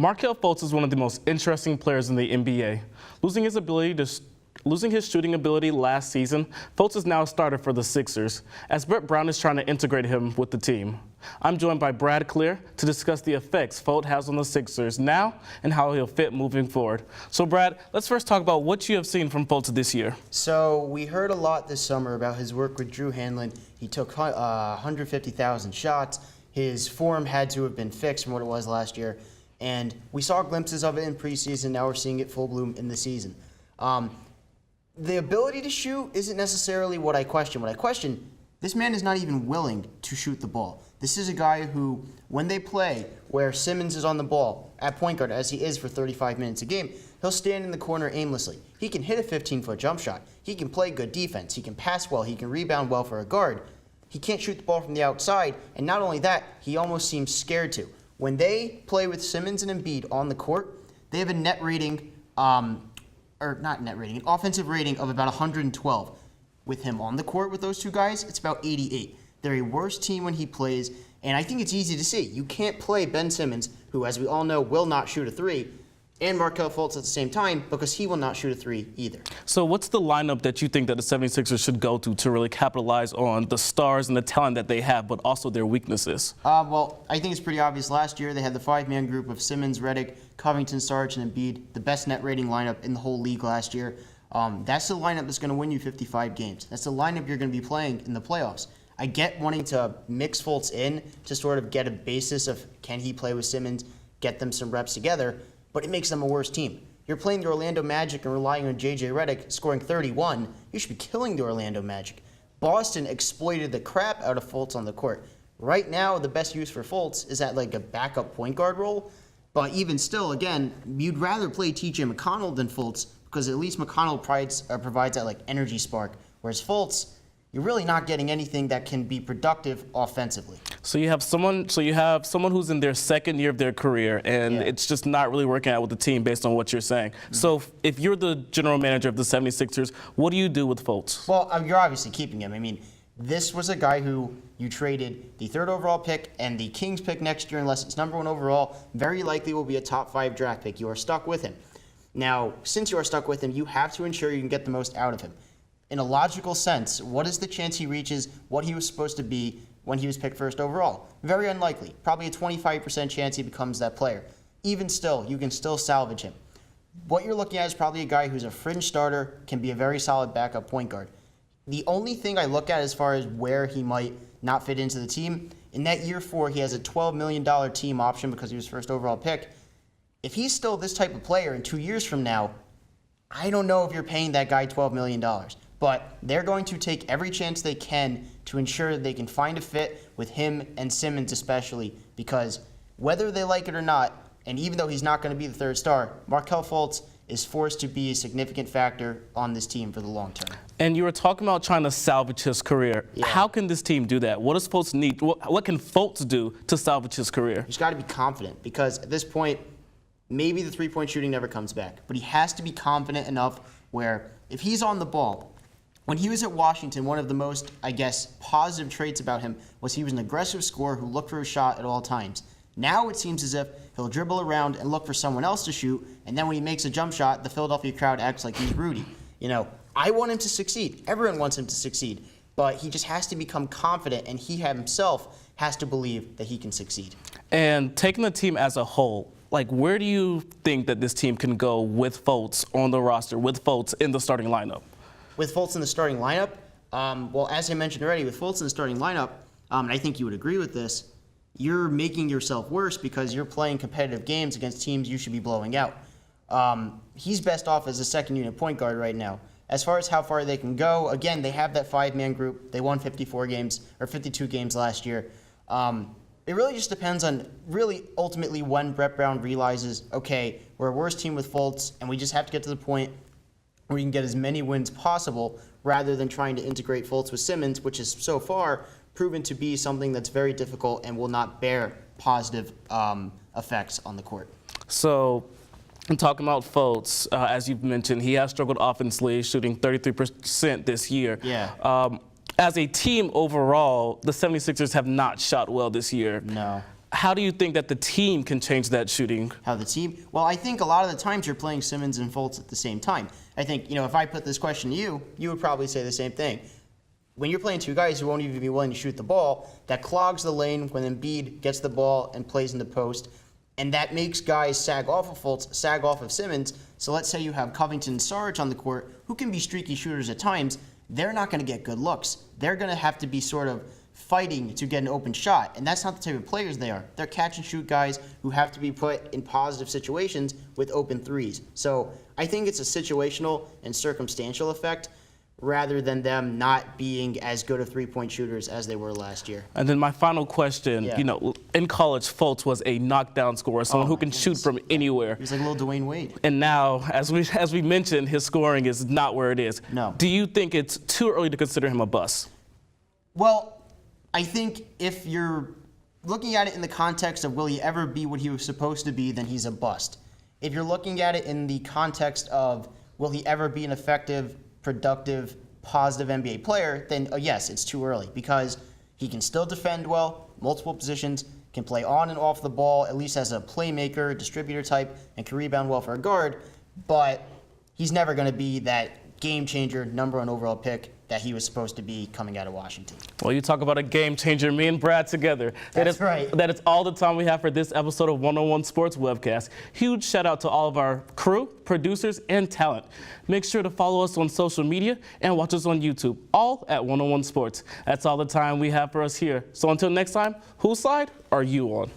Markelle Fultz is one of the most interesting players in the NBA. Losing his shooting ability last season, Fultz is now a starter for the Sixers, as Brett Brown is trying to integrate him with the team. I'm joined by Brad Klier to discuss the effects Fultz has on the Sixers now and how he'll fit moving forward. So Brad, let's first talk about what you have seen from Fultz this year. So we heard a lot this summer about his work with Drew Hanlon. He took 150,000 shots. His form had to have been fixed from what it was last year. And we saw glimpses of it in preseason. Now we're seeing it full bloom in the season. The ability to shoot isn't necessarily what I question. What I question, this man is not even willing to shoot the ball. This is a guy who, when they play where Simmons is on the ball at point guard, as he is for 35 minutes a game, he'll stand in the corner aimlessly. He can hit a 15-foot jump shot. He can play good defense. He can pass well. He can rebound well for a guard. He can't shoot the ball from the outside. And not only that, he almost seems scared to. When they play with Simmons and Embiid on the court, they have a net rating, an offensive rating of about 112. With him on the court with those two guys, it's about 88. They're a worse team when he plays, and I think it's easy to see. You can't play Ben Simmons, who, as we all know, will not shoot a three, and Markelle Fultz at the same time, because he will not shoot a three either. So what's the lineup that you think that the 76ers should go to really capitalize on the stars and the talent that they have, but also their weaknesses? Well, I think it's pretty obvious. Last year, they had the five-man group of Simmons, Redick, Covington, Sarge, and Embiid, the best net rating lineup in the whole league last year. That's the lineup that's going to win you 55 games. That's the lineup you're going to be playing in the playoffs. I get wanting to mix Fultz in to sort of get a basis of can he play with Simmons, get them some reps together, but it makes them a worse team. You're playing the Orlando Magic and relying on J.J. Redick scoring 31. You should be killing the Orlando Magic. Boston exploited the crap out of Fultz on the court. Right now, the best use for Fultz is at like a backup point guard role, but even still, again, you'd rather play T.J. McConnell than Fultz because at least McConnell provides that like energy spark, whereas Fultz, you're really not getting anything that can be productive offensively. So you have someone who's in their second year of their career, and it's just not really working out with the team based on what you're saying. Mm-hmm. So if you're the general manager of the 76ers, what do you do with Fultz? Well, you're obviously keeping him. I mean, this was a guy who you traded the 3rd overall pick and the Kings pick next year, unless it's number 1 overall, very likely will be a top 5 draft pick. You are stuck with him. Now, since you are stuck with him, you have to ensure you can get the most out of him. In a logical sense, what is the chance he reaches what he was supposed to be when he was picked 1st overall? Very unlikely. Probably a 25% chance he becomes that player. Even still, you can still salvage him. What you're looking at is probably a guy who's a fringe starter, can be a very solid backup point guard. The only thing I look at as far as where he might not fit into the team, in that year 4, he has a $12 million team option because he was 1st overall pick. If he's still this type of player in 2 years from now, I don't know if you're paying that guy $12 million. But they're going to take every chance they can to ensure that they can find a fit with him and Simmons especially, because whether they like it or not, and even though he's not going to be the 3rd star, Markelle Fultz is forced to be a significant factor on this team for the long term. And you were talking about trying to salvage his career. Yeah. How can this team do that? What does Fultz need? What can Fultz do to salvage his career? He's got to be confident, because at this point, maybe the three-point shooting never comes back, but he has to be confident enough where if he's on the ball, when he was at Washington, one of the most, I guess, positive traits about him was he was an aggressive scorer who looked for a shot at all times. Now it seems as if he'll dribble around and look for someone else to shoot, and then when he makes a jump shot, the Philadelphia crowd acts like he's Rudy. You know, I want him to succeed. Everyone wants him to succeed. But he just has to become confident, and he himself has to believe that he can succeed. And taking the team as a whole, like, where do you think that this team can go with Fultz on the roster, with Fultz in the starting lineup? With Fultz in the starting lineup, well, as I mentioned already, with Fultz in the starting lineup, and I think you would agree with this, you're making yourself worse because you're playing competitive games against teams you should be blowing out. He's best off as a second-unit point guard right now. As far as how far they can go, again, they have that 5-man group. They won 54 games, or 52 games last year. It really just depends on, really, ultimately, when Brett Brown realizes, okay, we're a worse team with Fultz, and we just have to get to the point where you can get as many wins possible rather than trying to integrate Fultz with Simmons, which is so far proven to be something that's very difficult and will not bear positive effects on the court. So, I'm talking about Fultz, as you've mentioned, he has struggled offensively, shooting 33% this year. Yeah. As a team overall, the 76ers have not shot well this year. No. How do you think that the team can change that shooting? How the team? Well, I think a lot of the times you're playing Simmons and Fultz at the same time. I think, if I put this question to you, you would probably say the same thing. When you're playing two guys who won't even be willing to shoot the ball, that clogs the lane when Embiid gets the ball and plays in the post, and that makes guys sag off of Fultz, sag off of Simmons. So let's say you have Covington and Sarge on the court, who can be streaky shooters at times. They're not going to get good looks. They're going to have to be sort of fighting to get an open shot, and that's not the type of players they are. They're catch-and-shoot guys who have to be put in positive situations with open threes. So I think it's a situational and circumstantial effect rather than them not being as good of three-point shooters as they were last year. And then my final question, in college, Fultz was a knockdown scorer, someone who can shoot from anywhere. He's like a little Dwayne Wade. And now, as we mentioned, his scoring is not where it is. No. Do you think it's too early to consider him a bust? Well, I think if you're looking at it in the context of will he ever be what he was supposed to be, then he's a bust. If you're looking at it in the context of will he ever be an effective, productive, positive NBA player, then yes, it's too early because he can still defend well, multiple positions, can play on and off the ball, at least as a playmaker, distributor type, and can rebound well for a guard, but he's never going to be that game changer, #1 overall pick that he was supposed to be coming out of Washington. Well, you talk about a game changer, me and Brad together. That's right. That is all the time we have for this episode of 101 Sports Webcast. Huge shout out to all of our crew, producers, and talent. Make sure to follow us on social media and watch us on YouTube, all at 101 Sports. That's all the time we have for us here. So until next time, whose side are you on?